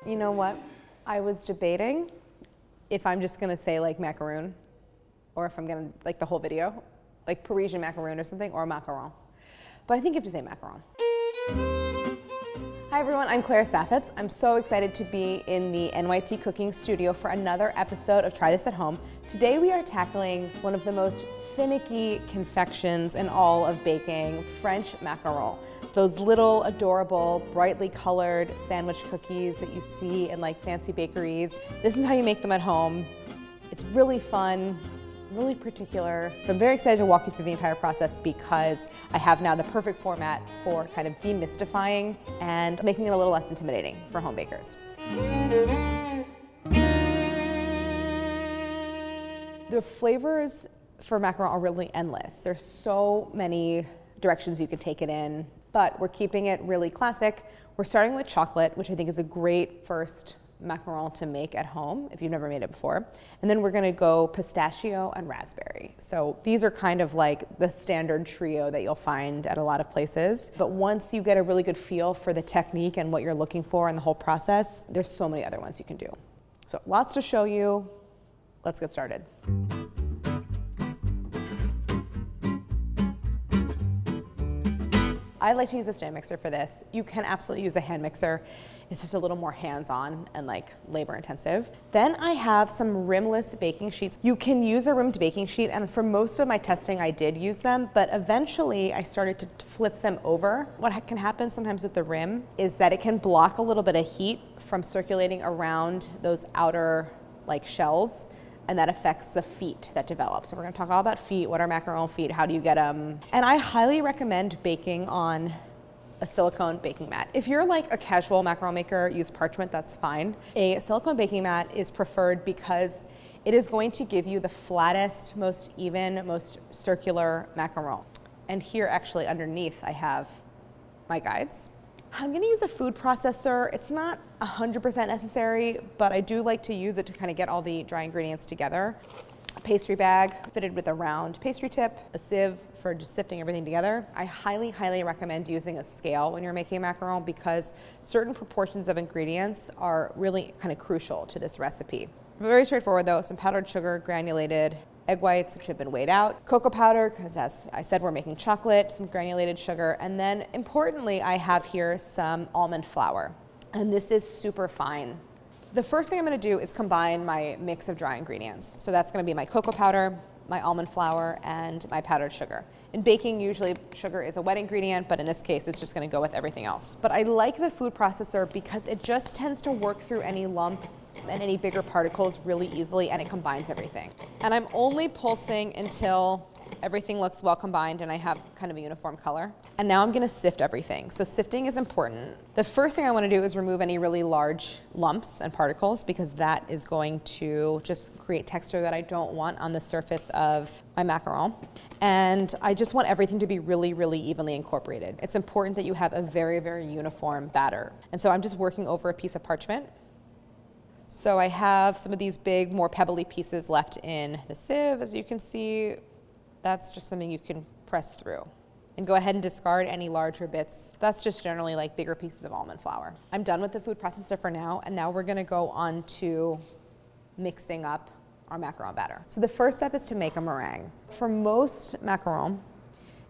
You know what? I was debating if I'm just gonna say like macaroon, or if I'm gonna, like the whole video, like Parisian macaroon or something, or macaron. But I think you have to say macaron. Hi everyone, I'm Claire Saffitz. I'm so excited to be in the NYT Cooking studio for another episode of Try This at Home. Today we are tackling one of the most finicky confections in all of baking, French macarons. Those little adorable, brightly colored sandwich cookies that you see in like fancy bakeries. This is how you make them at home. It's really fun, really particular. So I'm very excited to walk you through the entire process because I have now the perfect format for kind of demystifying and making it a little less intimidating for home bakers. The flavors for macaron are really endless. There's so many directions you could take it in, but we're keeping it really classic. We're starting with chocolate, which I think is a great first macaron to make at home if you've never made it before. And then we're gonna go pistachio and raspberry. So these are kind of like the standard trio that you'll find at a lot of places. But once you get a really good feel for the technique and what you're looking for in the whole process, there's so many other ones you can do. So lots to show you. Let's get started. I like to use a stand mixer for this. You can absolutely use a hand mixer. It's just a little more hands-on and like labor intensive. Then I have some rimless baking sheets. You can use a rimmed baking sheet, and for most of my testing I did use them, but eventually I started to flip them over. What can happen sometimes with the rim is that it can block a little bit of heat from circulating around those outer like shells, and that affects the feet that develop. So we're gonna talk all about feet, what are macaron feet, how do you get them? And I highly recommend baking on a silicone baking mat. If you're like a casual macaron maker, use parchment, that's fine. A silicone baking mat is preferred because it is going to give you the flattest, most even, most circular macaron. And here actually underneath I have my guides. I'm gonna use a food processor. It's not 100% necessary, but I do like to use it to kind of get all the dry ingredients together. A pastry bag fitted with a round pastry tip, a sieve for just sifting everything together. I highly, highly recommend using a scale when you're making macaron because certain proportions of ingredients are really kind of crucial to this recipe. Very straightforward though, some powdered sugar, granulated egg whites, which have been weighed out, cocoa powder, because as I said, we're making chocolate, some granulated sugar, and then importantly, I have here some almond flour, and this is super fine. The first thing I'm gonna do is combine my mix of dry ingredients. So that's gonna be my cocoa powder, my almond flour, and my powdered sugar. In baking, usually sugar is a wet ingredient, but in this case, it's just gonna go with everything else. But I like the food processor because it just tends to work through any lumps and any bigger particles really easily, and it combines everything. And I'm only pulsing until everything looks well combined and I have kind of a uniform color. And now I'm gonna sift everything. So sifting is important. The first thing I wanna do is remove any really large lumps and particles because that is going to just create texture that I don't want on the surface of my macaron. And I just want everything to be really, really evenly incorporated. It's important that you have a very, very uniform batter. And so I'm just working over a piece of parchment. So I have some of these big, more pebbly pieces left in the sieve, as you can see. That's just something you can press through. And go ahead and discard any larger bits. That's just generally like bigger pieces of almond flour. I'm done with the food processor for now, and now we're gonna go on to mixing up our macaron batter. So the first step is to make a meringue. For most macaron,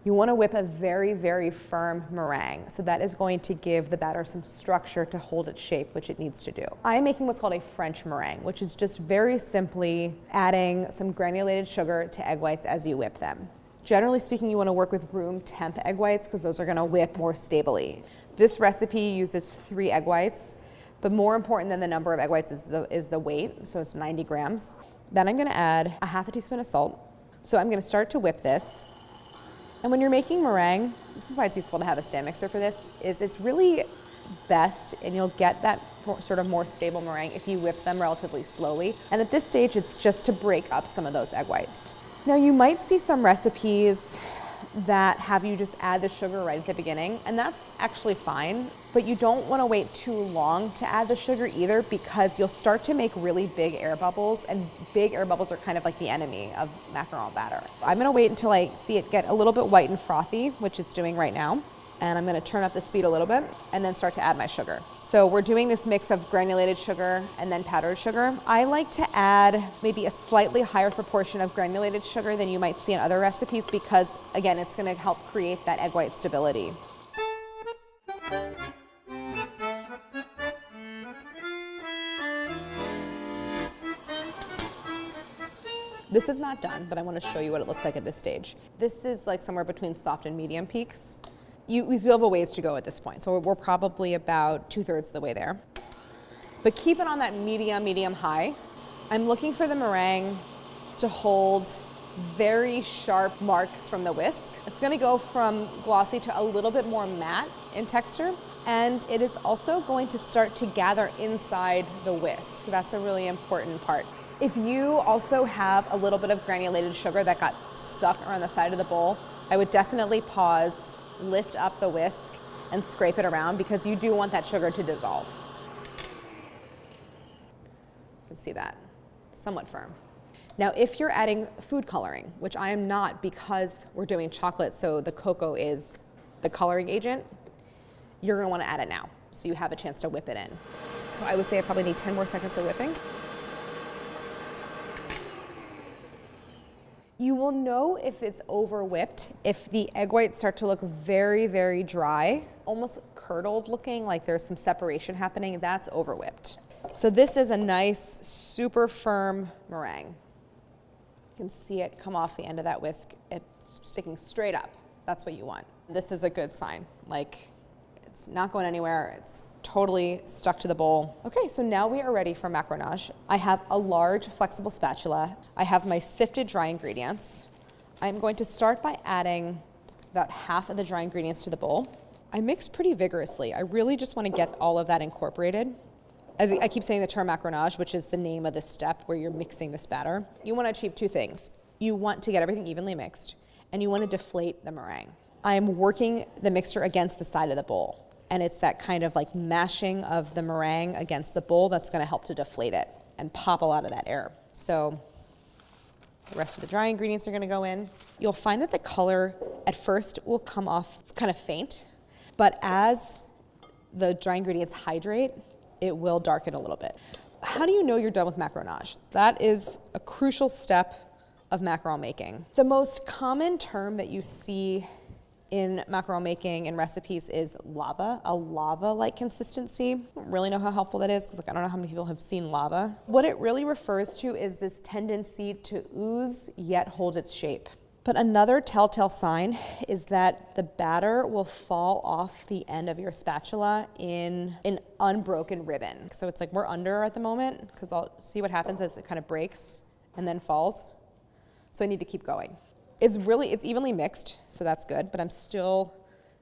you wanna whip a very, very firm meringue. So that is going to give the batter some structure to hold its shape, which it needs to do. I am making what's called a French meringue, which is just very simply adding some granulated sugar to egg whites as you whip them. Generally speaking, you wanna work with room temp egg whites because those are gonna whip more stably. This recipe uses 3 egg whites, but more important than the number of egg whites is the weight, so it's 90 grams. Then I'm gonna add a half a teaspoon of salt. So I'm gonna start to whip this. And when you're making meringue, this is why it's useful to have a stand mixer for this, is it's really best, and you'll get that sort of more stable meringue if you whip them relatively slowly. And at this stage, it's just to break up some of those egg whites. Now you might see some recipes that have you just add the sugar right at the beginning, and that's actually fine, but you don't want to wait too long to add the sugar either because you'll start to make really big air bubbles, and big air bubbles are kind of like the enemy of macaron batter. I'm going to wait until I see it get a little bit white and frothy, which it's doing right now. And I'm gonna turn up the speed a little bit and then start to add my sugar. So we're doing this mix of granulated sugar and then powdered sugar. I like to add maybe a slightly higher proportion of granulated sugar than you might see in other recipes because, again, it's gonna help create that egg white stability. This is not done, but I want to show you what it looks like at this stage. This is like somewhere between soft and medium peaks. We still have a ways to go at this point, so we're probably about 2/3 of the way there. But keep it on that medium high. I'm looking for the meringue to hold very sharp marks from the whisk. It's gonna go from glossy to a little bit more matte in texture, and it is also going to start to gather inside the whisk. That's a really important part. If you also have a little bit of granulated sugar that got stuck around the side of the bowl, I would definitely pause, lift up the whisk, and scrape it around because you do want that sugar to dissolve. You can see that, somewhat firm. Now, if you're adding food coloring, which I am not because we're doing chocolate, so the cocoa is the coloring agent, you're gonna wanna add it now, so you have a chance to whip it in. So I would say I probably need 10 more seconds of whipping. You will know if it's over whipped if the egg whites start to look very, very dry, almost curdled looking, like there's some separation happening. That's over whipped. So this is a nice, super firm meringue. You can see it come off the end of that whisk. It's sticking straight up. That's what you want. This is a good sign. Like, it's not going anywhere. It's totally stuck to the bowl. Okay, so now we are ready for macaronage. I have a large flexible spatula. I have my sifted dry ingredients. I'm going to start by adding about half of the dry ingredients to the bowl. I mix pretty vigorously. I really just want to get all of that incorporated. As I keep saying the term macaronage, which is the name of this step where you're mixing this batter. You want to achieve two things. You want to get everything evenly mixed, and you want to deflate the meringue. I am working the mixture against the side of the bowl. And it's that kind of like mashing of the meringue against the bowl that's gonna help to deflate it and pop a lot of that air. So the rest of the dry ingredients are gonna go in. You'll find that the color at first will come off kind of faint, but as the dry ingredients hydrate, it will darken a little bit. How do you know you're done with macaronage? That is a crucial step of macaron making. The most common term that you see in macaron making and recipes is lava, a lava-like consistency. I don't really know how helpful that is because I don't know how many people have seen lava. What it really refers to is this tendency to ooze yet hold its shape. But another telltale sign is that the batter will fall off the end of your spatula in an unbroken ribbon. So it's like we're under at the moment because I'll see what happens as it kind of breaks and then falls. So I need to keep going. It's evenly mixed, so that's good, but I'm still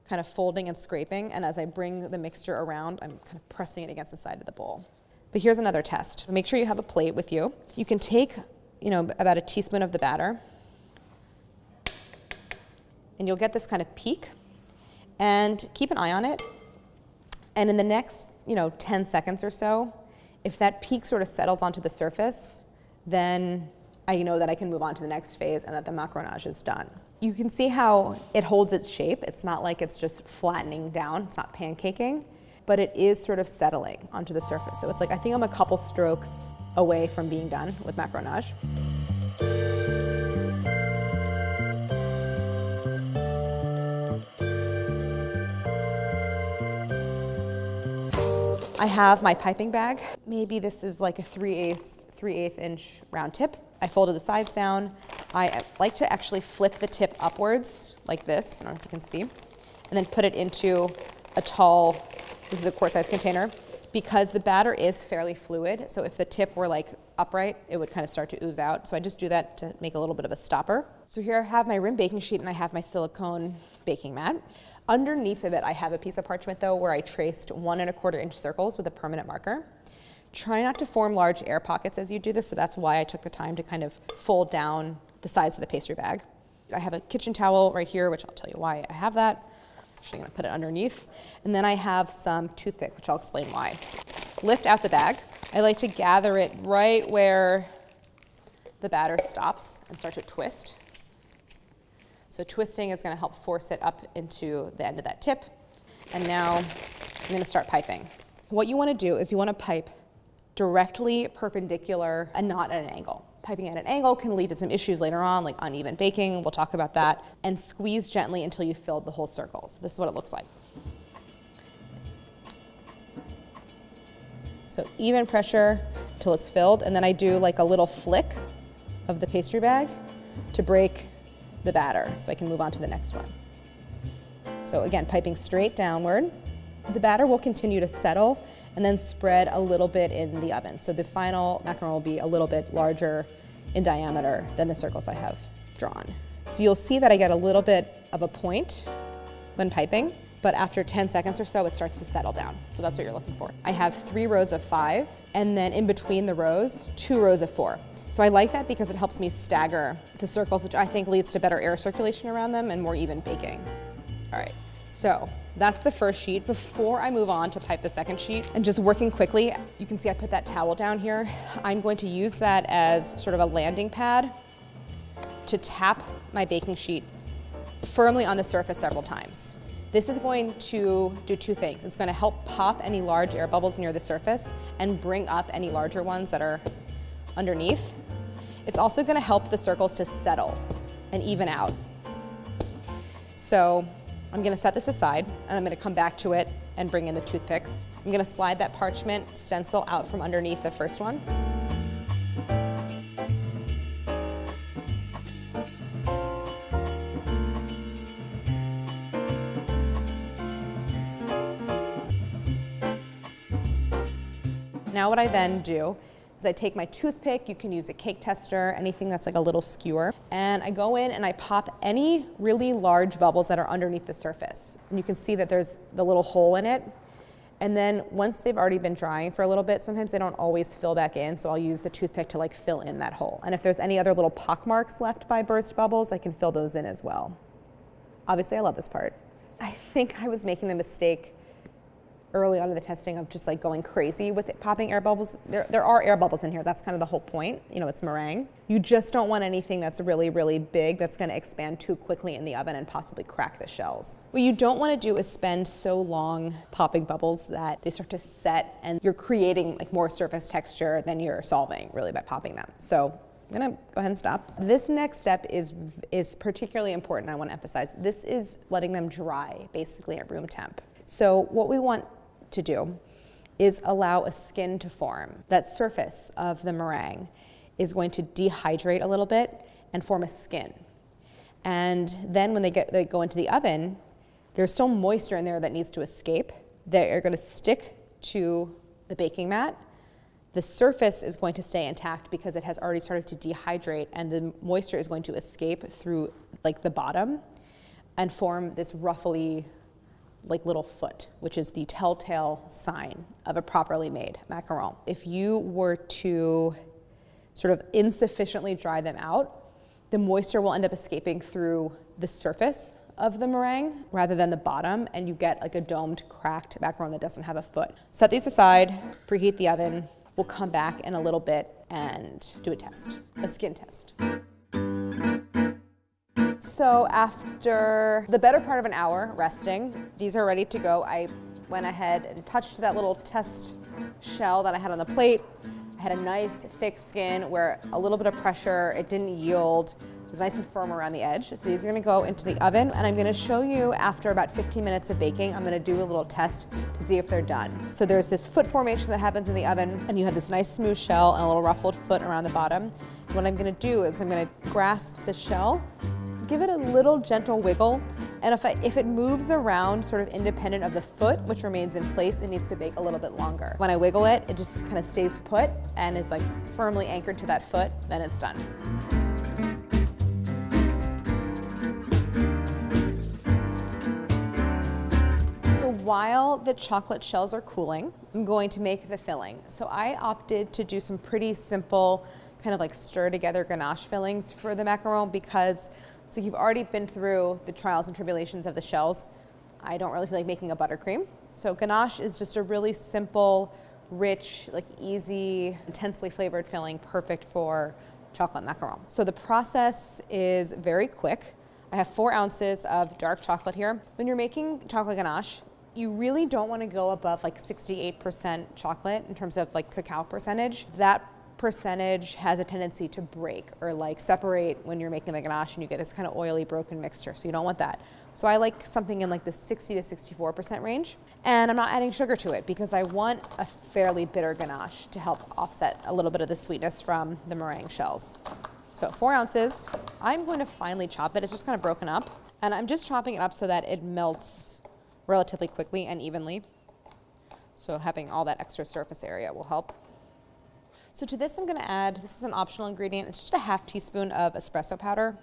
kind of folding and scraping, and as I bring the mixture around, I'm kind of pressing it against the side of the bowl. But here's another test. Make sure you have a plate with you. You can take, about a teaspoon of the batter, and you'll get this kind of peak, and keep an eye on it, and in the next, 10 seconds or so, if that peak sort of settles onto the surface, then I know that I can move on to the next phase and that the macaronage is done. You can see how it holds its shape. It's not like it's just flattening down. It's not pancaking, but it is sort of settling onto the surface. So it's like, I think I'm a couple strokes away from being done with macaronage. I have my piping bag. Maybe this is like a 3/8 inch round tip. I folded the sides down. I like to actually flip the tip upwards like this, I don't know if you can see, and then put it into a tall, this is a quart-sized container, because the batter is fairly fluid, so if the tip were like upright, it would kind of start to ooze out. So I just do that to make a little bit of a stopper. So here I have my rim baking sheet and I have my silicone baking mat. Underneath of it, I have a piece of parchment though where I traced 1 1/4 inch circles with a permanent marker. Try not to form large air pockets as you do this, so that's why I took the time to kind of fold down the sides of the pastry bag. I have a kitchen towel right here, which I'll tell you why I have that. Actually, I'm gonna put it underneath. And then I have some toothpick, which I'll explain why. Lift out the bag. I like to gather it right where the batter stops and start to twist. So twisting is gonna help force it up into the end of that tip. And now I'm gonna start piping. What you wanna do is you wanna pipe directly perpendicular and not at an angle. Piping at an angle can lead to some issues later on, like uneven baking. We'll talk about that. And squeeze gently until you filled the whole circle. So this is what it looks like. So even pressure till it's filled, and then I do like a little flick of the pastry bag to break the batter so I can move on to the next one. So again, piping straight downward. The batter will continue to settle and then spread a little bit in the oven. So the final macaron will be a little bit larger in diameter than the circles I have drawn. So you'll see that I get a little bit of a point when piping, but after 10 seconds or so, it starts to settle down. So that's what you're looking for. I have 3 rows of 5, and then in between the rows, 2 rows of 4. So I like that because it helps me stagger the circles, which I think leads to better air circulation around them and more even baking. All right, so that's the first sheet. Before I move on to pipe the second sheet, and just working quickly, you can see I put that towel down here. I'm going to use that as sort of a landing pad to tap my baking sheet firmly on the surface several times. This is going to do 2 things. It's going to help pop any large air bubbles near the surface and bring up any larger ones that are underneath. It's also going to help the circles to settle and even out. So I'm going to set this aside, and I'm going to come back to it and bring in the toothpicks. I'm going to slide that parchment stencil out from underneath the first one. Now what I then do is I take my toothpick, you can use a cake tester, anything that's like a little skewer, and I go in and I pop any really large bubbles that are underneath the surface. And you can see that there's the little hole in it. And then once they've already been drying for a little bit, sometimes they don't always fill back in, so I'll use the toothpick to like fill in that hole. And if there's any other little pock marks left by burst bubbles, I can fill those in as well. Obviously, I love this part. I think I was making the mistake early on in the testing of just like going crazy with it, popping air bubbles. There are air bubbles in here. That's kind of the whole point. You know, it's meringue. You just don't want anything that's really, really big that's going to expand too quickly in the oven and possibly crack the shells. What you don't want to do is spend so long popping bubbles that they start to set and you're creating like more surface texture than you're solving really by popping them. So I'm gonna go ahead and stop. This next step is particularly important. I want to emphasize this is letting them dry basically at room temp. So what we want to do is allow a skin to form. That surface of the meringue is going to dehydrate a little bit and form a skin. And then when they go into the oven, there's still moisture in there that needs to escape. They are going to stick to the baking mat. The surface is going to stay intact because it has already started to dehydrate, and the moisture is going to escape through like the bottom and form this ruffly like little foot, which is the telltale sign of a properly made macaron. If you were to sort of insufficiently dry them out, the moisture will end up escaping through the surface of the meringue rather than the bottom, and you get like a domed, cracked macaron that doesn't have a foot. Set these aside, preheat the oven. We'll come back in a little bit and do a test, a skin test. So after the better part of an hour resting, these are ready to go. I went ahead and touched that little test shell that I had on the plate. I had a nice thick skin where a little bit of pressure, it didn't yield. It was nice and firm around the edge. So these are gonna go into the oven, and I'm gonna show you after about 15 minutes of baking, I'm gonna do a little test to see if they're done. So there's this foot formation that happens in the oven, and you have this nice smooth shell and a little ruffled foot around the bottom. What I'm gonna do is I'm gonna grasp the shell, give it a little gentle wiggle, and if it moves around sort of independent of the foot, which remains in place, it needs to bake a little bit longer. When I wiggle it, it just kind of stays put and is like firmly anchored to that foot, then it's done. So while the chocolate shells are cooling, I'm going to make the filling. So I opted to do some pretty simple kind of like stir together ganache fillings for the macaron because so you've already been through the trials and tribulations of the shells. I don't really feel like making a buttercream. So ganache is just a really simple, rich, like easy, intensely flavored filling, perfect for chocolate macaron. So the process is very quick. I have 4 ounces of dark chocolate here. When you're making chocolate ganache, you really don't want to go above like 68% chocolate in terms of like cacao percentage. That percentage has a tendency to break or like separate when you're making the ganache and you get this kind of oily broken mixture, so you don't want that. So I like something in like the 60 to 64% range. And I'm not adding sugar to it because I want a fairly bitter ganache to help offset a little bit of the sweetness from the meringue shells. So 4 ounces, I'm going to finely chop it. It's just kind of broken up. And I'm just chopping it up so that it melts relatively quickly and evenly. So having all that extra surface area will help. So to this I'm going to add, this is an optional ingredient, it's just a half teaspoon of espresso powder.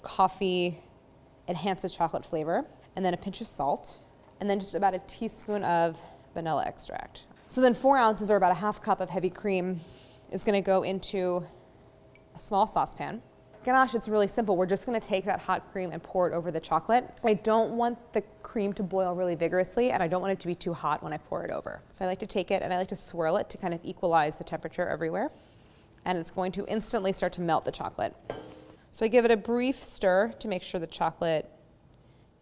Coffee enhances chocolate flavor, and then a pinch of salt, and then just about a teaspoon of vanilla extract. So then 4 ounces or about a half cup of heavy cream is going to go into a small saucepan. Ganache, it's really simple. We're just going to take that hot cream and pour it over the chocolate. I don't want the cream to boil really vigorously, and I don't want it to be too hot when I pour it over. So I like to take it and I like to swirl it to kind of equalize the temperature everywhere. And it's going to instantly start to melt the chocolate. So I give it a brief stir to make sure the chocolate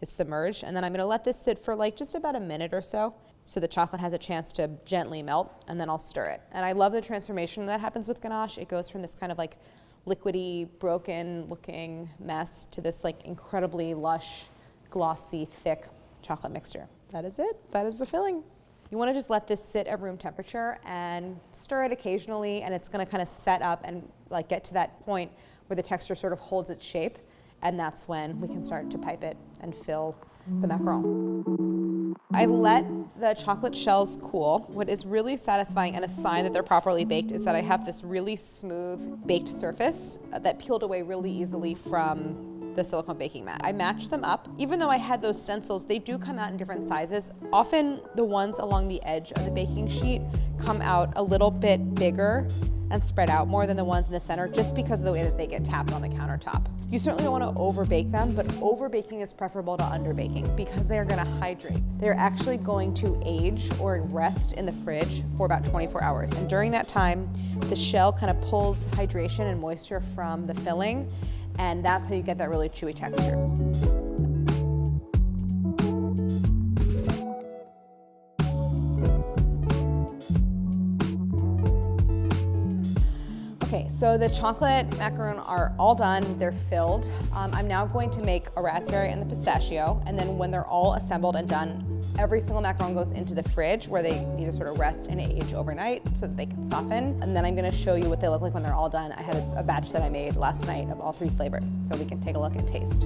is submerged, and then I'm going to let this sit for like just about a minute or so the chocolate has a chance to gently melt, and then I'll stir it. And I love the transformation that happens with ganache. It goes from this kind of like liquidy, broken looking mess to this like incredibly lush, glossy, thick chocolate mixture. That is it. That is the filling. You want to just let this sit at room temperature and stir it occasionally, and it's going to kind of set up and like get to that point where the texture sort of holds its shape, and that's when we can start to pipe it and fill the macaron. I let the chocolate shells cool. What is really satisfying and a sign that they're properly baked is that I have this really smooth baked surface that peeled away really easily from the silicone baking mat. I matched them up. Even though I had those stencils, they do come out in different sizes. Often the ones along the edge of the baking sheet come out a little bit bigger and spread out more than the ones in the center, just because of the way that they get tapped on the countertop. You certainly don't want to over bake them, but over baking is preferable to under baking because they are going to hydrate. They're actually going to age or rest in the fridge for about 24 hours. And during that time, the shell kind of pulls hydration and moisture from the filling, and that's how you get that really chewy texture. Okay, so the chocolate macaron are all done, they're filled. I'm now going to make a raspberry and the pistachio, and then when they're all assembled and done, every single macaron goes into the fridge where they need to sort of rest and age overnight so that they can soften. And then I'm gonna show you what they look like when they're all done. I had a batch that I made last night of all 3 flavors, so we can take a look and taste.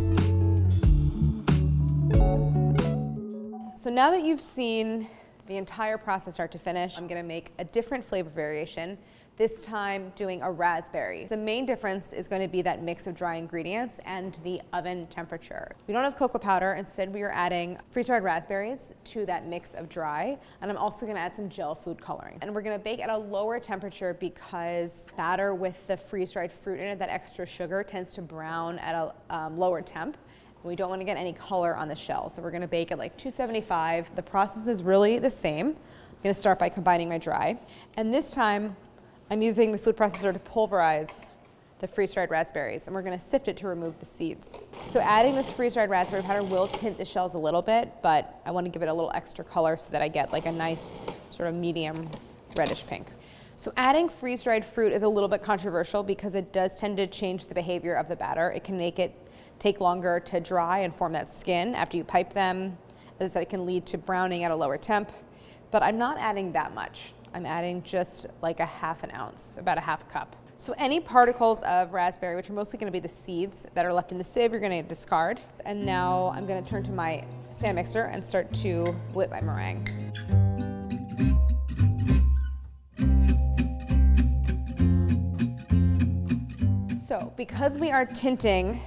So now that you've seen the entire process start to finish, I'm gonna make a different flavor variation, this time doing a raspberry. The main difference is going to be that mix of dry ingredients and the oven temperature. We don't have cocoa powder, instead we are adding freeze-dried raspberries to that mix of dry, and I'm also going to add some gel food coloring. And we're going to bake at a lower temperature because batter with the freeze-dried fruit in it, that extra sugar, tends to brown at a lower temp. We don't want to get any color on the shell, so we're going to bake at like 275. The process is really the same. I'm going to start by combining my dry, and this time I'm using the food processor to pulverize the freeze-dried raspberries, and we're going to sift it to remove the seeds. So adding this freeze-dried raspberry powder will tint the shells a little bit, but I want to give it a little extra color so that I get like a nice sort of medium reddish pink. So adding freeze-dried fruit is a little bit controversial because it does tend to change the behavior of the batter. It can make it take longer to dry and form that skin after you pipe them. As I said, it can lead to browning at a lower temp, but I'm not adding that much. I'm adding just like a half an ounce, about a half cup. So any particles of raspberry, which are mostly going to be the seeds that are left in the sieve, you're going to discard. And now I'm going to turn to my stand mixer and start to whip my meringue. So because we are tinting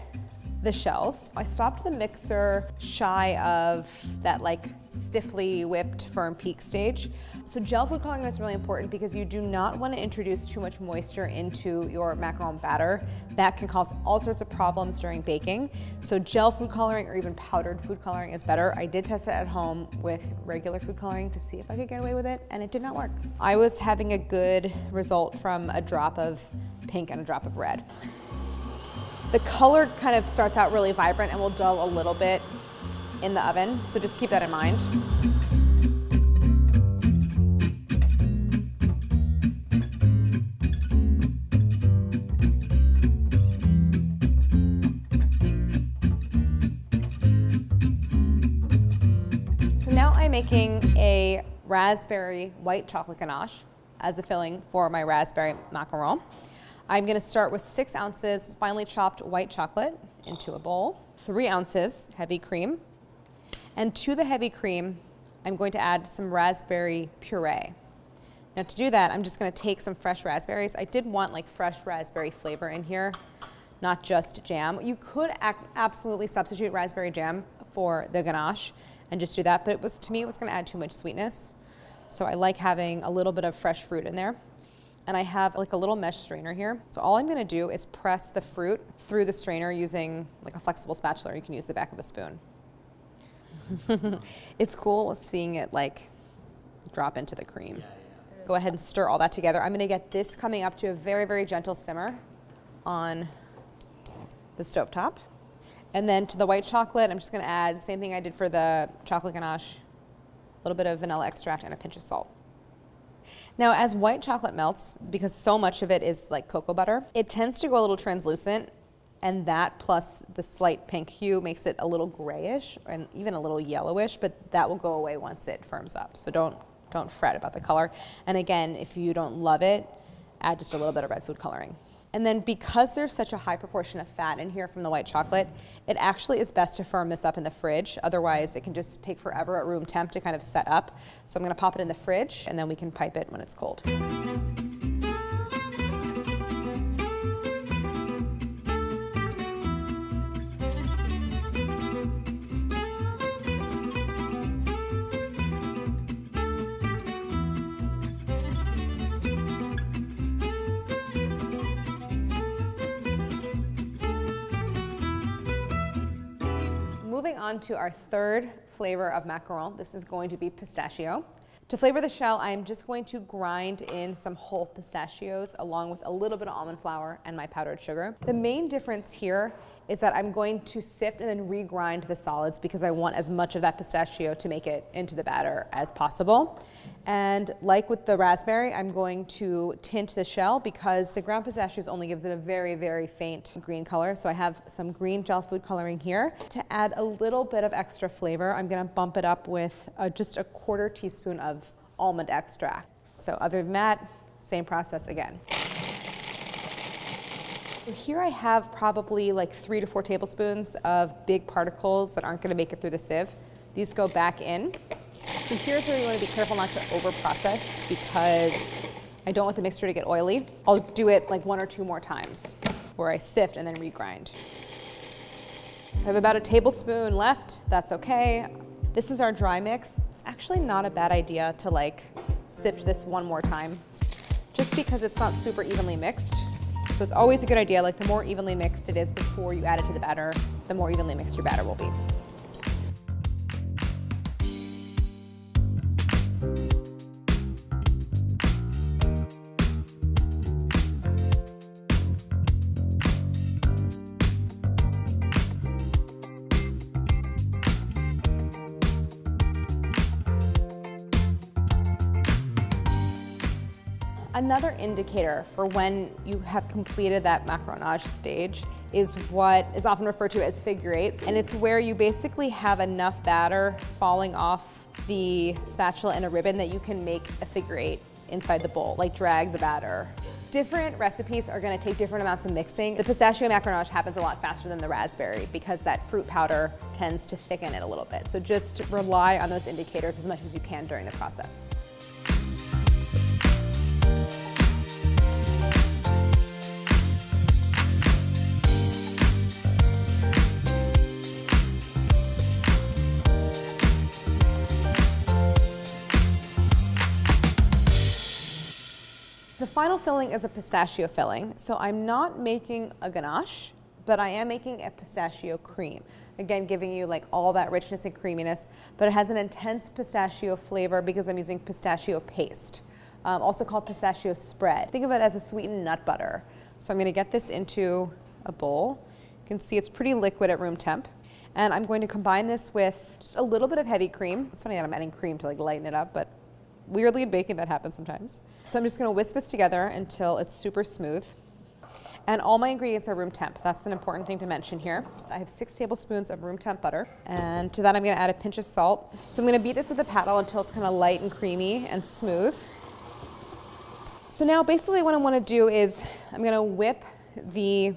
the shells, I stopped the mixer shy of that like stiffly whipped firm peak stage. So gel food coloring is really important because you do not want to introduce too much moisture into your macaron batter. That can cause all sorts of problems during baking. So gel food coloring or even powdered food coloring is better. I did test it at home with regular food coloring to see if I could get away with it, and it did not work. I was having a good result from a drop of pink and a drop of red. The color kind of starts out really vibrant and will dull a little bit in the oven, so just keep that in mind. So now I'm making a raspberry white chocolate ganache as a filling for my raspberry macaron. I'm going to start with 6 ounces finely chopped white chocolate into a bowl, 3 ounces heavy cream, and to the heavy cream, I'm going to add some raspberry puree. Now to do that, I'm just going to take some fresh raspberries. I did want like fresh raspberry flavor in here, not just jam. You could absolutely substitute raspberry jam for the ganache and just do that, but to me it was going to add too much sweetness. So I like having a little bit of fresh fruit in there. And I have like a little mesh strainer here. So all I'm gonna do is press the fruit through the strainer using like a flexible spatula, or you can use the back of a spoon. It's cool seeing it like drop into the cream. Go ahead and stir all that together. I'm gonna get this coming up to a very, very gentle simmer on the stovetop. And then to the white chocolate, I'm just gonna add the same thing I did for the chocolate ganache, a little bit of vanilla extract and a pinch of salt. Now, as white chocolate melts, because so much of it is like cocoa butter, it tends to go a little translucent, and that plus the slight pink hue makes it a little grayish and even a little yellowish, but that will go away once it firms up. So don't fret about the color. And again, if you don't love it, add just a little bit of red food coloring. And then because there's such a high proportion of fat in here from the white chocolate, it actually is best to firm this up in the fridge. Otherwise, it can just take forever at room temp to kind of set up. So I'm gonna pop it in the fridge and then we can pipe it when it's cold. Moving on to our third flavor of macaron, this is going to be pistachio. To flavor the shell, I'm just going to grind in some whole pistachios along with a little bit of almond flour and my powdered sugar. The main difference here is that I'm going to sift and then regrind the solids because I want as much of that pistachio to make it into the batter as possible. And like with the raspberry, I'm going to tint the shell because the ground pistachios only gives it a very, very faint green color. So I have some green gel food coloring here. To add a little bit of extra flavor, I'm gonna bump it up with just a 1/4 teaspoon of almond extract. So other than that, same process again. So here I have probably like 3 to 4 tablespoons of big particles that aren't gonna make it through the sieve. These go back in. So here's where you want to be careful not to over-process because I don't want the mixture to get oily. I'll do it like 1 or 2 more times where I sift and then regrind. So I have about a tablespoon left, that's okay. This is our dry mix. It's actually not a bad idea to like sift this 1 more time just because it's not super evenly mixed. So it's always a good idea, like the more evenly mixed it is before you add it to the batter, the more evenly mixed your batter will be. Another indicator for when you have completed that macaronage stage is what is often referred to as figure eight. And it's where you basically have enough batter falling off the spatula in a ribbon that you can make a figure eight inside the bowl, like drag the batter. Different recipes are gonna take different amounts of mixing. The pistachio macaronage happens a lot faster than the raspberry because that fruit powder tends to thicken it a little bit. So just rely on those indicators as much as you can during the process. The final filling is a pistachio filling. So I'm not making a ganache, but I am making a pistachio cream. Again, giving you like all that richness and creaminess, but it has an intense pistachio flavor because I'm using pistachio paste, also called pistachio spread. Think of it as a sweetened nut butter. So I'm gonna get this into a bowl. You can see it's pretty liquid at room temp. And I'm going to combine this with just a little bit of heavy cream. It's funny that I'm adding cream to like lighten it up, but weirdly in baking that happens sometimes. So I'm just gonna whisk this together until it's super smooth. And all my ingredients are room temp. That's an important thing to mention here. I have 6 tablespoons of room temp butter. And to that I'm gonna add a pinch of salt. So I'm gonna beat this with a paddle until it's kind of light and creamy and smooth. So now basically what I wanna do is I'm gonna whip the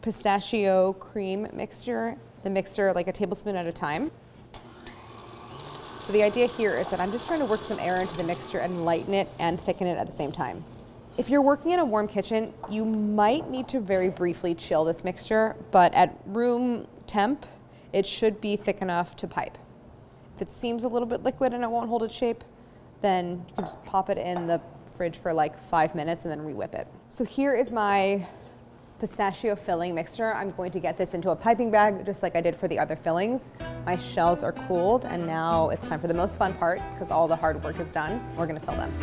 pistachio cream mixture, the mixture like a tablespoon at a time. So the idea here is that I'm just trying to work some air into the mixture and lighten it and thicken it at the same time. If you're working in a warm kitchen, you might need to very briefly chill this mixture, but at room temp, it should be thick enough to pipe. If it seems a little bit liquid and it won't hold its shape, then you can just pop it in the fridge for like 5 minutes and then re-whip it. So here is my pistachio filling mixture. I'm going to get this into a piping bag just like I did for the other fillings. My shells are cooled and now it's time for the most fun part because all the hard work is done. We're gonna fill them.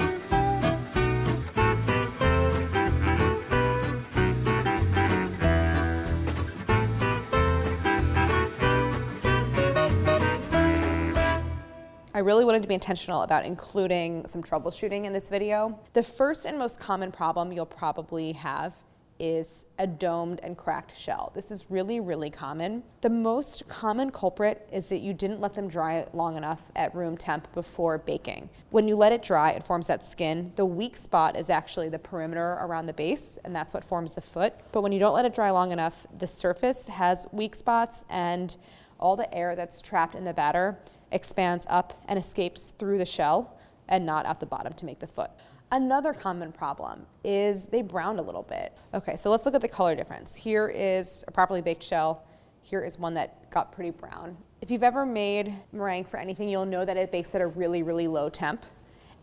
I really wanted to be intentional about including some troubleshooting in this video. The first and most common problem you'll probably have is a domed and cracked shell. This is really, really common. The most common culprit is that you didn't let them dry long enough at room temp before baking. When you let it dry, it forms that skin. The weak spot is actually the perimeter around the base, and that's what forms the foot. But when you don't let it dry long enough, the surface has weak spots and all the air that's trapped in the batter expands up and escapes through the shell and not out the bottom to make the foot. Another common problem is they browned a little bit. Okay, so let's look at the color difference. Here is a properly baked shell. Here is one that got pretty brown. If you've ever made meringue for anything, you'll know that it bakes at a really, really low temp.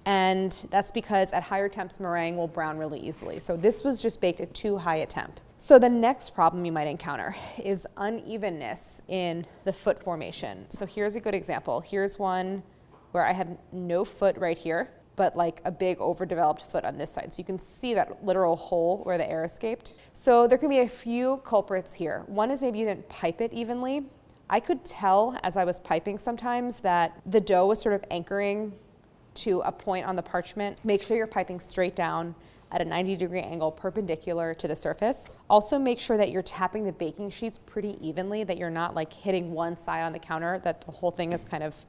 And that's because at higher temps, meringue will brown really easily. So this was just baked at too high a temp. So the next problem you might encounter is unevenness in the foot formation. So here's a good example. Here's one where I have no foot right here, but like a big overdeveloped foot on this side. So you can see that literal hole where the air escaped. So there can be a few culprits here. One is maybe you didn't pipe it evenly. I could tell as I was piping sometimes that the dough was sort of anchoring to a point on the parchment. Make sure you're piping straight down at a 90-degree angle perpendicular to the surface. Also make sure that you're tapping the baking sheets pretty evenly, that you're not like hitting one side on the counter, that the whole thing is kind of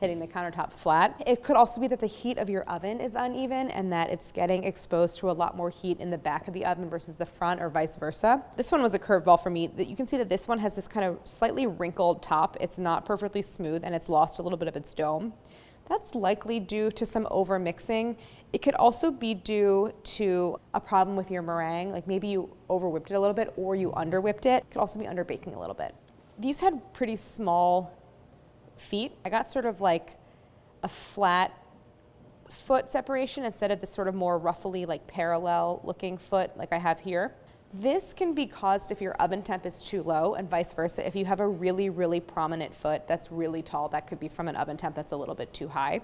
hitting the countertop flat. It could also be that the heat of your oven is uneven and that it's getting exposed to a lot more heat in the back of the oven versus the front or vice versa. This one was a curveball for me. You can see that this one has this kind of slightly wrinkled top. It's not perfectly smooth and it's lost a little bit of its dome. That's likely due to some over mixing. It could also be due to a problem with your meringue, like maybe you over whipped it a little bit or you under whipped it. It could also be under baking a little bit. These had pretty small feet. I got sort of like a flat foot separation instead of this sort of more ruffly, like parallel looking foot like I have here. This can be caused if your oven temp is too low and vice versa. If you have a really, really prominent foot that's really tall, that could be from an oven temp that's a little bit too high.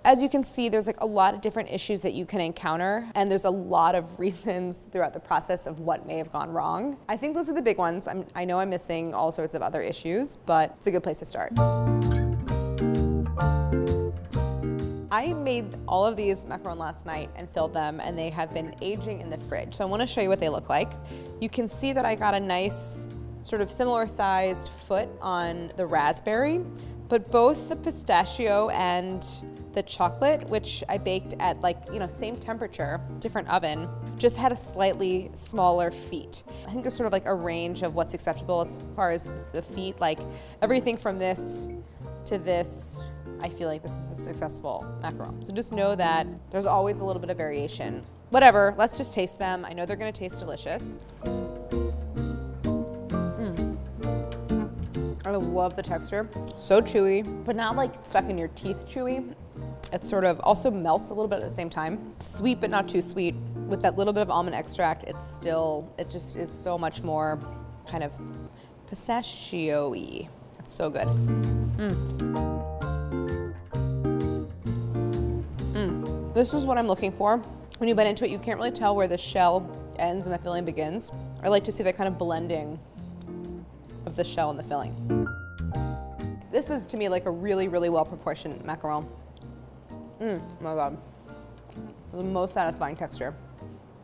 As you can see, there's like a lot of different issues that you can encounter, and there's a lot of reasons throughout the process of what may have gone wrong. I think those are the big ones. I know I'm missing all sorts of other issues, but it's a good place to start. I made all of these macarons last night and filled them, and they have been aging in the fridge. So I want to show you what they look like. You can see that I got a nice sort of similar sized foot on the raspberry, but both the pistachio and the chocolate, which I baked at like, same temperature, different oven, just had a slightly smaller feet. I think there's sort of like a range of what's acceptable as far as the feet, like everything from this to this. I feel like this is a successful macaron. So just know that there's always a little bit of variation. Whatever, let's just taste them. I know they're gonna taste delicious. I love the texture. So chewy, but not like stuck in your teeth chewy. It sort of also melts a little bit at the same time. Sweet, but not too sweet. With that little bit of almond extract, it just is so much more kind of pistachio-y. It's so good. This is what I'm looking for. When you bite into it, you can't really tell where the shell ends and the filling begins. I like to see that kind of blending the shell and the filling. This is to me like a really, really well proportioned macaron. Oh my God. The most satisfying texture.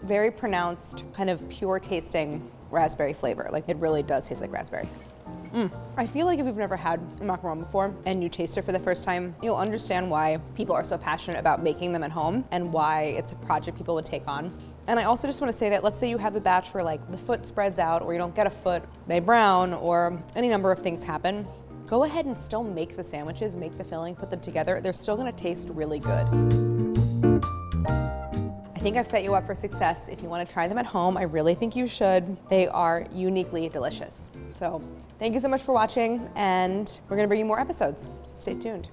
Very pronounced, kind of pure tasting raspberry flavor. Like it really does taste like raspberry. I feel like if you've never had a macaron before and you taste it for the first time, you'll understand why people are so passionate about making them at home and why it's a project people would take on. And I also just want to say that let's say you have a batch where like the foot spreads out or you don't get a foot, they brown, or any number of things happen. Go ahead and still make the sandwiches, make the filling, put them together. They're still gonna taste really good. I think I've set you up for success. If you want to try them at home, I really think you should. They are uniquely delicious. So thank you so much for watching, and we're gonna bring you more episodes, so stay tuned.